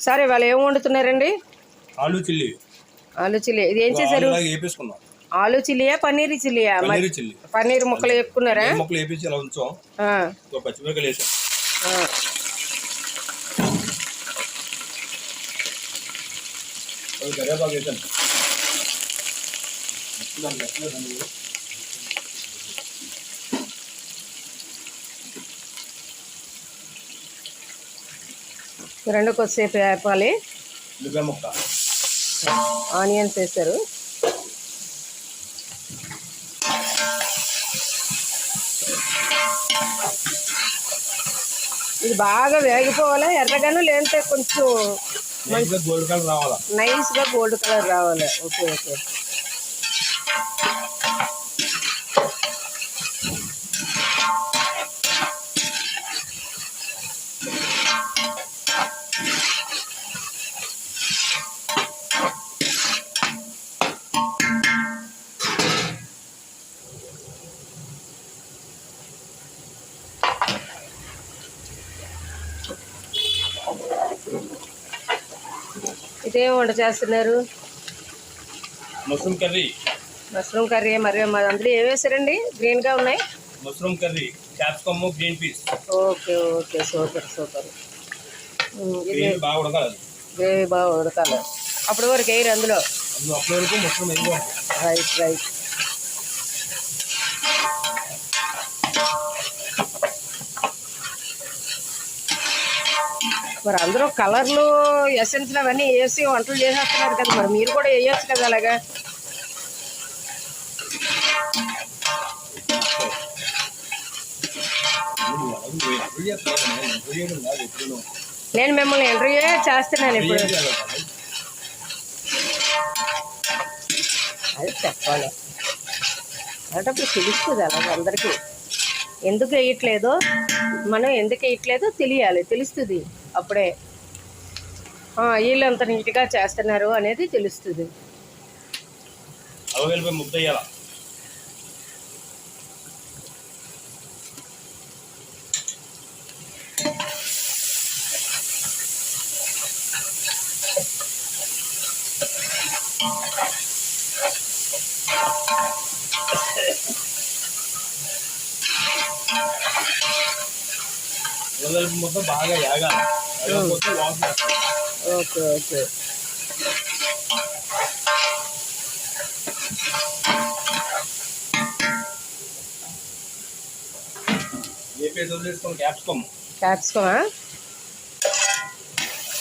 సరే ఇవాళ ఏం వండుతున్నారండి? ఆలు చిల్లీ. ఆలు చిల్లీ. ఇది ఏం చేశారు? ఆలు చిల్లియా పన్నీర్ చిల్లియా? పన్నీర్ ముక్కలు వేపుకున్నారా? ముక్కలు వేపించి ఇలా ఉంచాం. పచ్చిమిరపకాయలు వేసాం. కరివేపాకు వేసాను. రెండు కొద్దిసేపు వేపాలి. ఉల్లిపాయ ముక్క, ఆనియన్స్ వేస్తారు. ఇది బాగా వేగిపోవాలా ఎర్రగాను, లేదంటే కొంచెం గోల్డ్ కలర్ రావాలా? నైస్గా గోల్డ్ కలర్ రావాలి. Okay okay. ఇదేం వంట చేస్తున్నారు? Mushroom curry. Mushroom curry. మరి అందులో ఏం వేసారండి? గ్రీన్గా ఉన్నాయి. Mushroom curry, capsicum, green peas. Okay okay, super super. బాగా ఉడకాలి. గ్రేవీ బాగా ఉడకాలి. అప్పటి వరకు వేయరు అందులో. అప్పటి వరకు మష్రూమ్ వేయాలి. Right right. మరి అందరూ కలర్లు, ఎసెన్స్లు అవన్నీ వేసి వంటలు చేసేస్తున్నారు కదా, మరి మీరు కూడా వేయచ్చు కదా అలాగా. నేను మిమ్మల్ని ఇంటర్వ్యూ చేస్తున్నాను ఇప్పుడు. అది చెప్పాలి అంటే అప్పుడు తెలుస్తుంది అలాగే అందరికీ. ఎందుకు వేయట్లేదో, మనం ఎందుకు వేయట్లేదో తెలియాలి, తెలుస్తుంది అప్పుడే. వీళ్ళు అంత నీట్గా చేస్తున్నారు అనేది తెలుస్తుంది. మొత్తం బాగా యాగాలి. Okay okay. క్యాప్సికమా?